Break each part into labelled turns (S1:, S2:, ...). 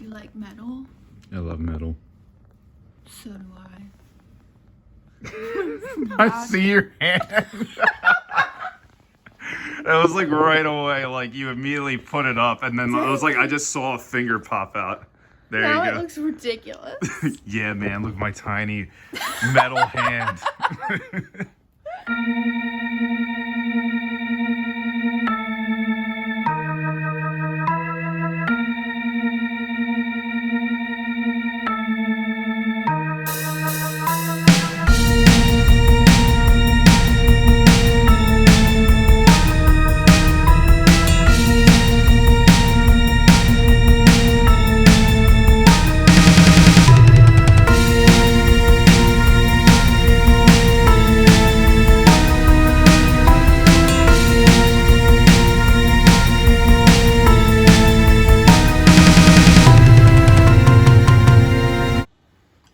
S1: You like metal?
S2: I love metal.
S1: So do I.
S2: I see your hand. It was like right away, like you immediately put it up, and then it was like I just saw a finger pop out. There
S1: Now
S2: you go.
S1: it looks ridiculous.
S2: Yeah, man, look at my tiny metal hand.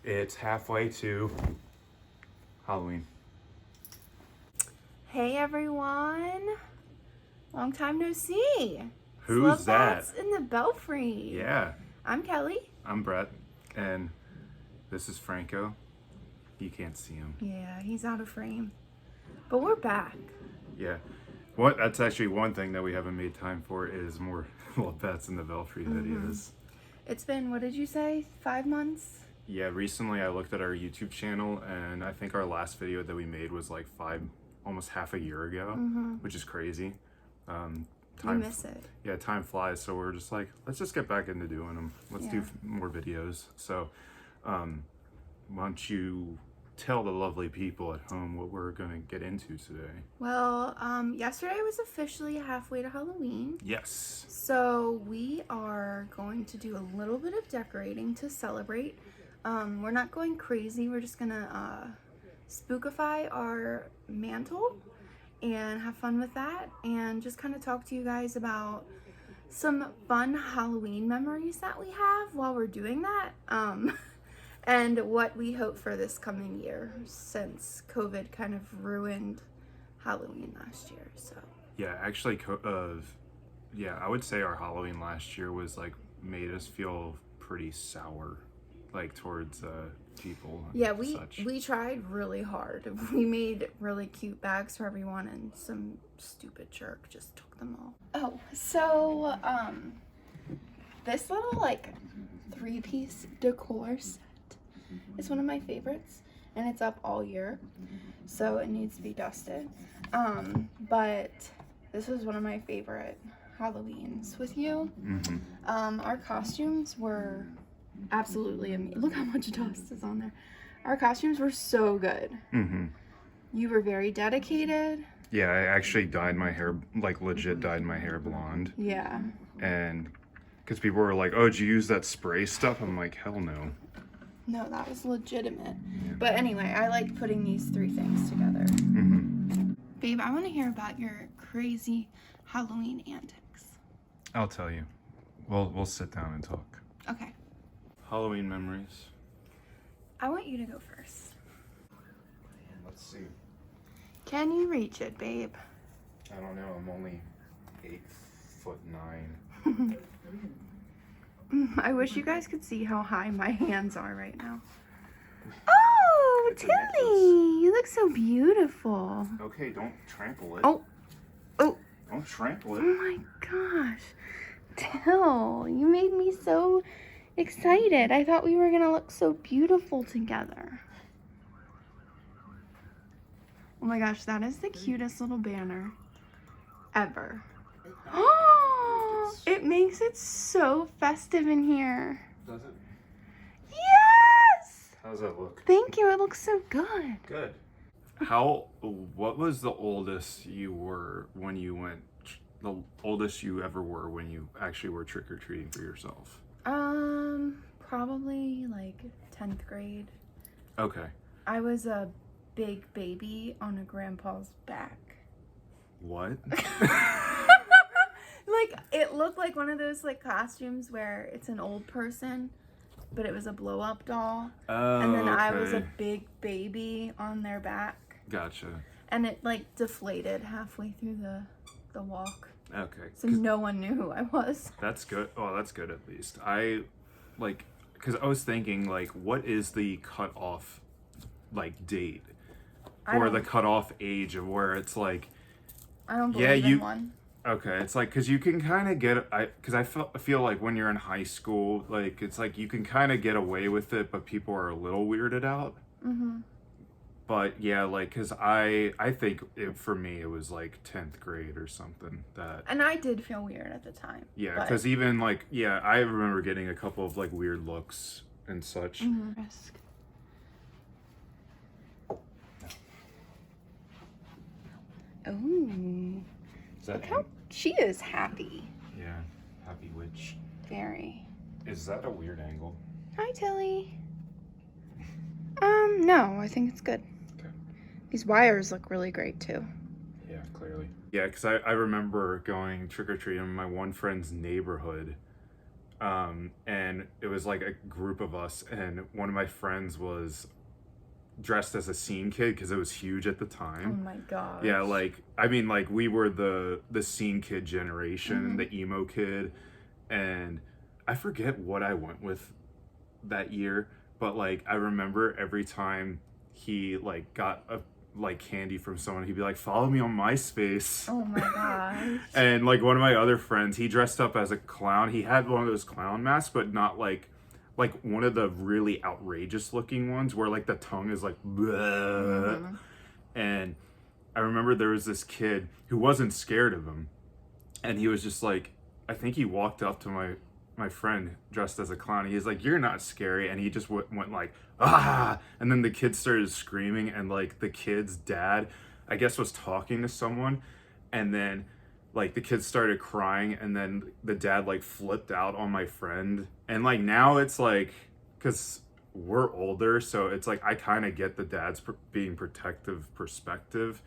S2: It's halfway to Halloween.
S1: Hey everyone. Long time no see.
S2: Who's that?
S1: Slubbats in the Belfry.
S2: Yeah,
S1: I'm Kelly.
S2: I'm Brett, and this is Franco. You can't see him.
S1: Yeah, he's out of frame. But we're back.
S2: Yeah. That's actually one thing that we haven't made time for is more Slubbats in the Belfry videos.
S1: It's been, what did you say, 5 months?
S2: Yeah, recently I looked at our YouTube channel, and I think our last video that we made was like almost half a year ago, which is crazy.
S1: You miss it.
S2: Yeah, time flies, so we're just like, let's just get back into doing them. Let's do more videos. So, why don't you tell the lovely people at home what we're going to get into today?
S1: Well, yesterday was officially halfway to Halloween.
S2: Yes.
S1: So we are going to do a little bit of decorating to celebrate. We're not going crazy. We're just gonna spookify our mantle and have fun with that, and just kind of talk to you guys about some fun Halloween memories that we have while we're doing that, and what we hope for this coming year, since COVID kind of ruined Halloween last year. So
S2: Yeah, actually, I would say our Halloween last year was like made us feel pretty sour, like towards people.
S1: Yeah,
S2: and such.
S1: we tried really hard. We made really cute bags for everyone, and some stupid jerk just took them all. Oh, so this little like 3-piece decor set is one of my favorites, and it's up all year, so it needs to be dusted. But this was one of my favorite Halloweens with you. Our costumes were absolutely amazing. Look how much dust is on there. Our costumes were so good. You were very dedicated.
S2: Yeah, I actually dyed my hair, like legit dyed my hair blonde.
S1: Yeah.
S2: And because people were like, oh, did you use that spray stuff? I'm like, hell no.
S1: No, that was legitimate. But anyway, I like putting these 3 things together. Babe, I want to hear about your crazy Halloween antics.
S2: I'll tell you. We'll sit down and talk.
S1: Okay.
S2: Halloween memories.
S1: I want you to go first.
S2: Let's see.
S1: Can you reach it, babe?
S2: I don't know. I'm only 8'9".
S1: I wish you guys could see how high my hands are right now. Oh,
S2: It's a
S1: Tilly, you look so beautiful.
S2: Okay, don't trample it.
S1: Oh,
S2: Don't trample it.
S1: oh my gosh. Till, you made me so excited. I thought we were gonna look so beautiful together. Oh my gosh, that is the cutest little banner ever. Oh, it makes it so festive in here.
S2: Does it?
S1: Yes!
S2: How does that look?
S1: Thank you, it looks so good.
S2: Good. What was the oldest you were when you went, the oldest you ever were when you actually were trick-or-treating for yourself?
S1: Probably like 10th grade.
S2: Okay.
S1: I was a big baby on a grandpa's back.
S2: What?
S1: Like, it looked like one of those like costumes where it's an old person, but it was a blow-up doll.
S2: Oh,
S1: and then I was a
S2: okay.
S1: big baby on their back.
S2: Gotcha.
S1: And it like deflated halfway through the walk.
S2: Okay.
S1: So no one knew who I was.
S2: That's good. Oh, that's good at least. like, because I was thinking, like, what is the cutoff, like, date? Or the cutoff age of where it's like,
S1: I don't believe in one.
S2: Okay, it's like, because you can kind of get, because I feel like when you're in high school, like, it's like you can kind of get away with it, but people are a little weirded out.
S1: Mm-hmm.
S2: But yeah, like, because I think for me, it was like 10th grade or something that.
S1: And I did feel weird at the time.
S2: Yeah, because even like, yeah, I remember getting a couple of like weird looks and such.
S1: Mm-hmm. Oh. Look how she is happy.
S2: Yeah, happy witch.
S1: Very.
S2: Is that a weird angle?
S1: Hi, Tilly. No, I think it's good.
S2: Okay.
S1: These wires look really great too.
S2: Yeah, clearly. Yeah, because I remember going trick-or-treating in my one friend's neighborhood. And it was like a group of us, and one of my friends was dressed as a scene kid because it was huge at the time.
S1: Oh my god.
S2: Yeah, like, I mean, like, we were the scene kid generation, the emo kid, and I forget what I went with that year, but like, I remember every time he like got a like candy from someone, he'd be like, follow me on MySpace.
S1: Oh my gosh.
S2: And like one of my other friends, he dressed up as a clown. He had one of those clown masks, but not like one of the really outrageous looking ones where like the tongue is like bleh. And I remember there was this kid who wasn't scared of him, and he was just like, I think he walked up to my friend dressed as a clown. He was like, you're not scary. And he just went like, ah. And then the kids started screaming, and like the kid's dad, I guess, was talking to someone, and then like the kids started crying, and then the dad like flipped out on my friend. And like now it's like, because we're older, so it's like I kind of get the dad's being protective perspective,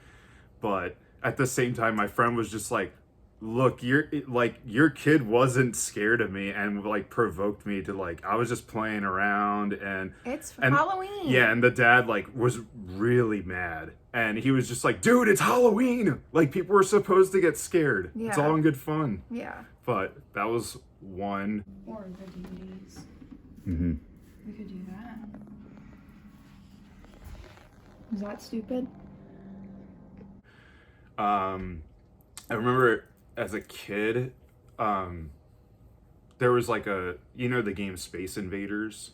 S2: but at the same time my friend was just like, look, your kid wasn't scared of me and like provoked me to like, I was just playing around. And
S1: Halloween.
S2: Yeah, and the dad like was really mad, and he was just like, dude, it's Halloween, like people were supposed to get scared. Yeah. It's all in good fun.
S1: Yeah.
S2: But that was one.
S1: Or the DVDs.
S2: Mm-hmm.
S1: We could do that. Is that stupid?
S2: I remember as a kid, there was like the game Space Invaders.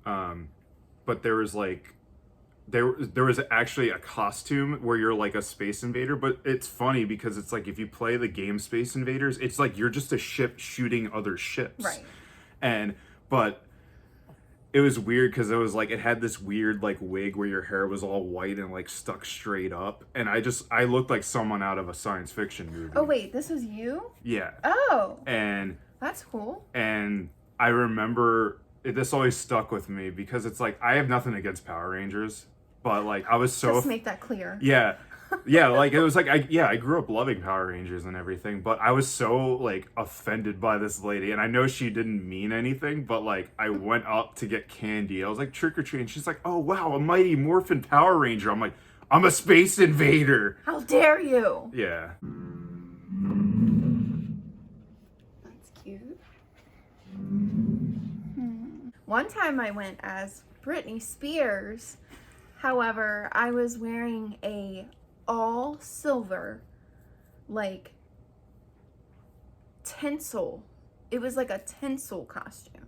S2: But there was like, there was actually a costume where you're like a space invader, but it's funny because it's like if you play the game Space Invaders, it's like you're just a ship shooting other ships.
S1: Right.
S2: But it was weird because it was like, it had this weird like wig where your hair was all white and like stuck straight up, and I looked like someone out of a science fiction movie.
S1: Oh wait, this was you?
S2: Yeah.
S1: Oh.
S2: And
S1: that's cool.
S2: And I remember this always stuck with me because it's like, I have nothing against Power Rangers, but like I was so
S1: just make that clear.
S2: Yeah. Yeah, like it was like I grew up loving Power Rangers and everything, but I was so like offended by this lady, and I know she didn't mean anything, but like I went up to get candy. I was like, trick or treat, and she's like, oh wow, a Mighty Morphin Power Ranger. I'm like, I'm a space invader.
S1: How dare you?
S2: Yeah.
S1: That's cute. One time I went as Britney Spears. However, I was wearing a all silver, like, tinsel. It was like a tinsel costume.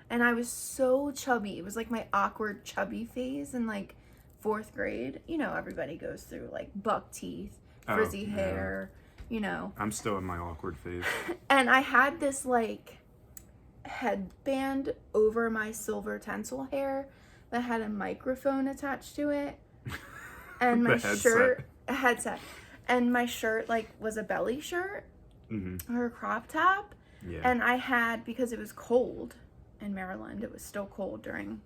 S1: And I was so chubby. It was like my awkward chubby phase in like 4th grade. You know, everybody goes through like buck teeth, frizzy hair, you know.
S2: I'm still in my awkward phase.
S1: And I had this like headband over my silver tinsel hair that had a microphone attached to it. And my headset. And my shirt like was a belly shirt or a crop top.
S2: Yeah.
S1: And I had, because it was cold in Maryland, it was still cold during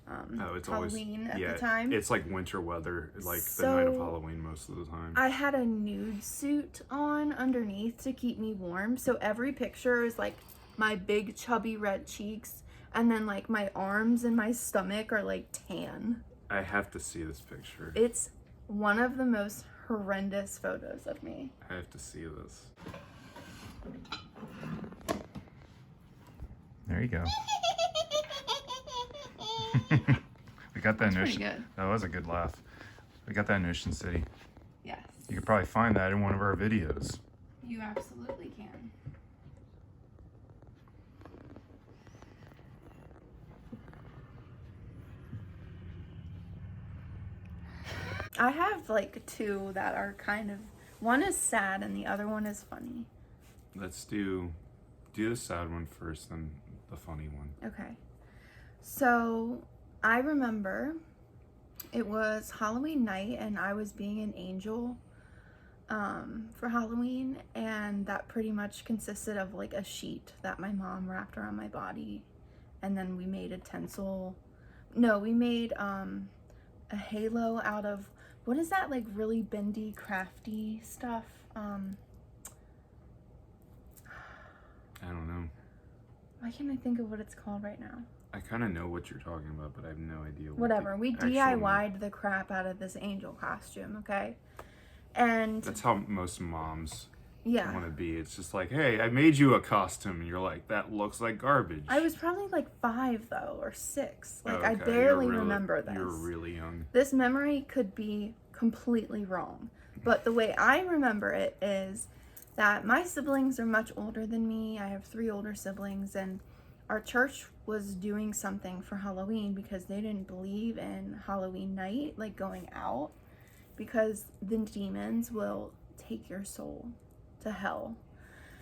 S1: Halloween at the time.
S2: It's like winter weather, like the night of Halloween most of the time.
S1: I had a nude suit on underneath to keep me warm. So every picture is like my big chubby red cheeks, and then like my arms and my stomach are like tan.
S2: I have to see this picture.
S1: It's one of the most horrendous photos of me.
S2: I have to see this. There you go. We got that in
S1: Pretty
S2: Ocean.
S1: good.
S2: That was a good laugh. We got that in Ocean City.
S1: Yes.
S2: You could probably find that in one of our videos.
S1: You absolutely can. I have like two that are kind of, one is sad and the other one is funny.
S2: Let's do the sad one first, then the funny one.
S1: Okay. So I remember it was Halloween night and I was being an angel for Halloween, and that pretty much consisted of like a sheet that my mom wrapped around my body, and then we made a tinsel. No, we made a halo out of, what is that like really bendy, crafty stuff?
S2: I don't know.
S1: Why can't I think of what it's called right now?
S2: I kind of know what you're talking about, but I have no idea.
S1: Whatever. We DIY'd the crap out of this angel costume, okay? And
S2: that's how most moms
S1: yeah,
S2: want to be. It's just like, hey, I made you a costume, and you're like, that looks like garbage.
S1: I was probably like 5 though, or 6. Like, I
S2: Okay,
S1: barely remember this.
S2: You're really young.
S1: This memory could be completely wrong, but the way I remember it is that my siblings are much older than me. I have 3 older siblings, and our church was doing something for Halloween because they didn't believe in Halloween night, like going out, because the demons will take your soul to hell.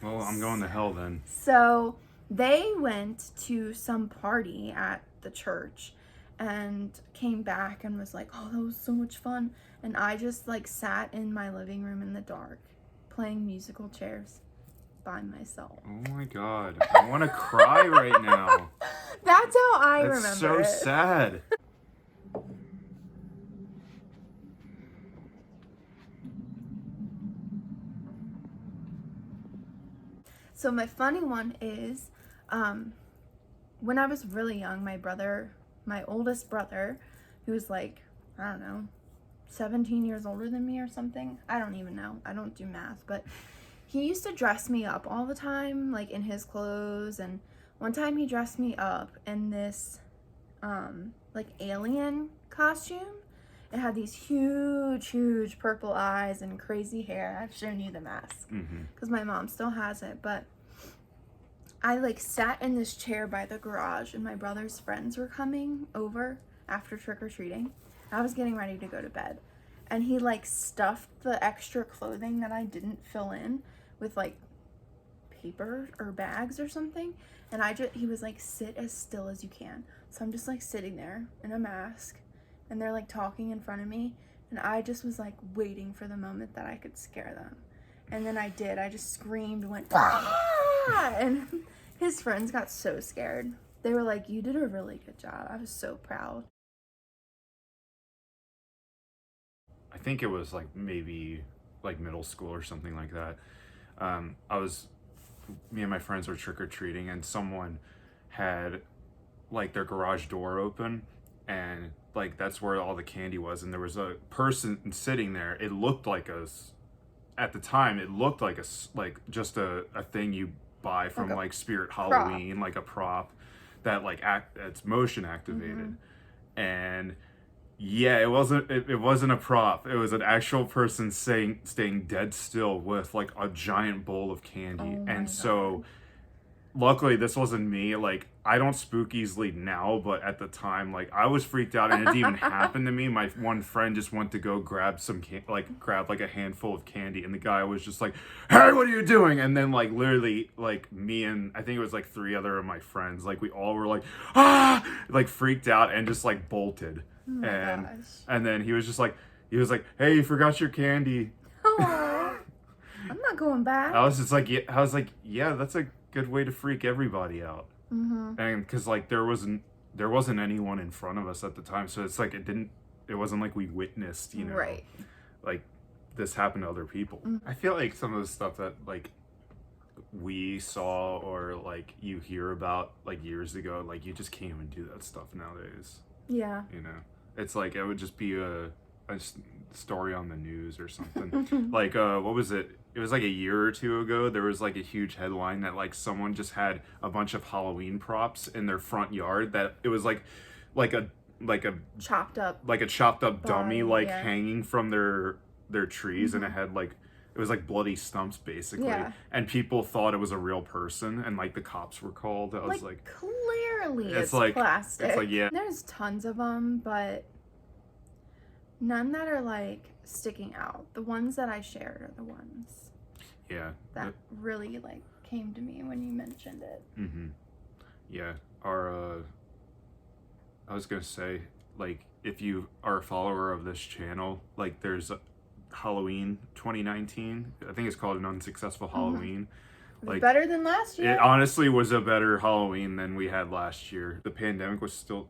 S2: Well, I'm going to hell then.
S1: So they went to some party at the church and came back and was like, oh, that was so much fun. And I just like sat in my living room in the dark playing musical chairs by myself.
S2: Oh my god. I want to cry right now.
S1: That's how I
S2: That's
S1: remember
S2: so
S1: it.
S2: sad.
S1: So my funny one is, when I was really young, my oldest brother, who's like, I don't know, 17 years older than me or something. I don't even know. I don't do math, but he used to dress me up all the time, like in his clothes. And one time he dressed me up in this, like alien costume. It had these huge purple eyes and crazy hair. I've shown you the mask because my mom still has it. But I like sat in this chair by the garage, and my brother's friends were coming over after trick-or-treating. I was getting ready to go to bed, and he like stuffed the extra clothing that I didn't fill in with like paper or bags or something. And he was like, sit as still as you can. So I'm just like sitting there in a mask, and they're like talking in front of me, and I just was like waiting for the moment that I could scare them. And then I did. I just screamed, went, ah! And his friends got so scared. They were like, you did a really good job. I was so proud.
S2: I think it was like maybe like middle school or something like that. Me and my friends were trick-or-treating, and someone had like their garage door open, and like that's where all the candy was, and there was a person sitting there. It looked like at the time it looked like just a thing you buy from like Spirit Halloween, like a prop that like it's motion activated. And yeah, it wasn't a prop. It was an actual person staying dead still with like a giant bowl of candy. And so luckily this wasn't me. Like, I don't spook easily now, but at the time, like, I was freaked out, and it didn't even happen to me. My one friend just went to go grab grab like a handful of candy, and the guy was just like, hey, what are you doing? And then like literally like me and I think it was like 3 other of my friends, like we all were like, ah, like freaked out and just like bolted. And then he was like, hey, you forgot your candy.
S1: Oh, I'm not going back.
S2: I was like, yeah, that's a good way to freak everybody out. And because like there wasn't anyone in front of us at the time, so it's like it wasn't like we witnessed, you know,
S1: right,
S2: like this happened to other people. I feel like some of the stuff that like we saw or like you hear about like years ago, like you just can't even do that stuff nowadays.
S1: Yeah,
S2: you know, it's like it would just be story on the news or something. Like, what was it? It was like a year or two ago. There was like a huge headline that like someone just had a bunch of Halloween props in their front yard. That it was like a
S1: chopped up
S2: dummy
S1: body,
S2: like
S1: yeah.
S2: hanging from their trees, and it had like. It was like bloody stumps, basically.
S1: Yeah.
S2: And people thought it was a real person, and like the cops were called. I was like
S1: clearly it's
S2: like
S1: plastic.
S2: It's like, yeah.
S1: There's tons of them, but none that are like sticking out. The ones that I shared are the ones that really like came to me when you mentioned it.
S2: Yeah. Our I was gonna say, like, if you are a follower of this channel, like, there's Halloween 2019. I think it's called An Unsuccessful Halloween. Like,
S1: better than last year.
S2: It honestly was a better Halloween than we had last year. The pandemic was still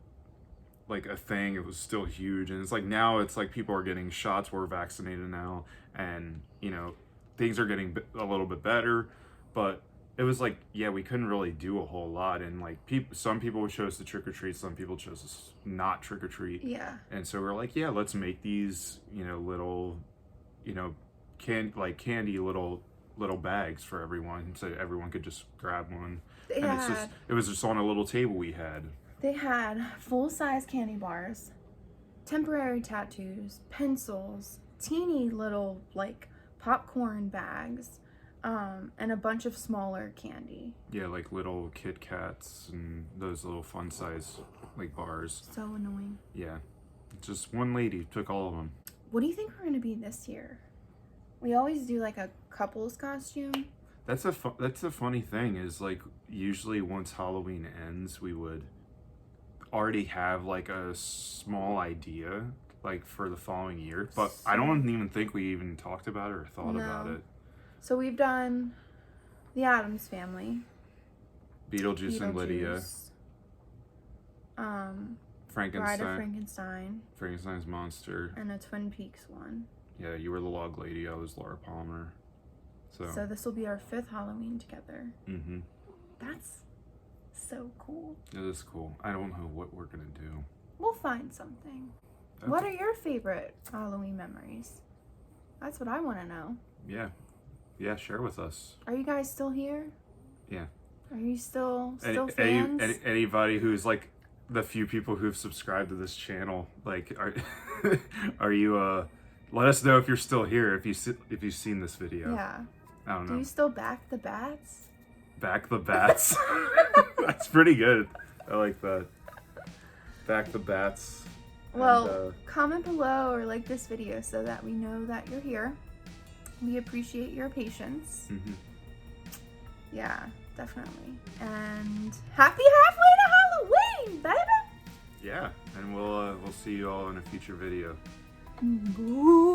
S2: like a thing. It was still huge, and it's like now it's like people are getting shots. We're vaccinated now, and you know, things are getting a little bit better. But it was like, yeah, we couldn't really do a whole lot, and like some people chose to trick or treat, some people chose to not trick or treat.
S1: Yeah.
S2: And so we're like, yeah, let's make these, you know, little, you know, candy little bags for everyone, so everyone could just grab one. It was just on a little table we had.
S1: They had full-size candy bars, temporary tattoos, pencils, teeny little like popcorn bags, and a bunch of smaller candy.
S2: Yeah, like little Kit Kats and those little fun size like bars.
S1: So annoying.
S2: Yeah, just one lady took all of them.
S1: What do you think we're gonna be this year? We always do like a couple's costume.
S2: That's the funny thing is, like, usually once Halloween ends, we would already have like a small idea like for the following year, but I don't even think we even talked about it or thought about it.
S1: So we've done the Addams Family,
S2: Beetlejuice and Lydia,
S1: Bride of Frankenstein,
S2: Frankenstein's monster,
S1: and a Twin Peaks one.
S2: Yeah, you were the log lady, I was Laura Palmer. So
S1: this will be our 5th Halloween together.
S2: Mm-hmm.
S1: That's so cool.
S2: It is cool. I don't know what we're gonna do.
S1: We'll find something. What are your favorite Halloween memories? That's what I want to know.
S2: Yeah, share with us.
S1: Are you guys still here?
S2: Yeah.
S1: Are you still fans?
S2: Anybody who's like the few people who've subscribed to this channel, like, are you let us know if you're still here, if you've seen this video.
S1: Yeah.
S2: I don't know.
S1: Do you still back the bats?
S2: Back the bats. That's pretty good. I like that. Back the bats.
S1: Well, comment below or like this video so that we know that you're here. We appreciate your patience.
S2: Mm-hmm.
S1: Yeah, definitely. And happy halfway to Halloween, baby!
S2: Yeah, and we'll see you all in a future video.
S1: Boo.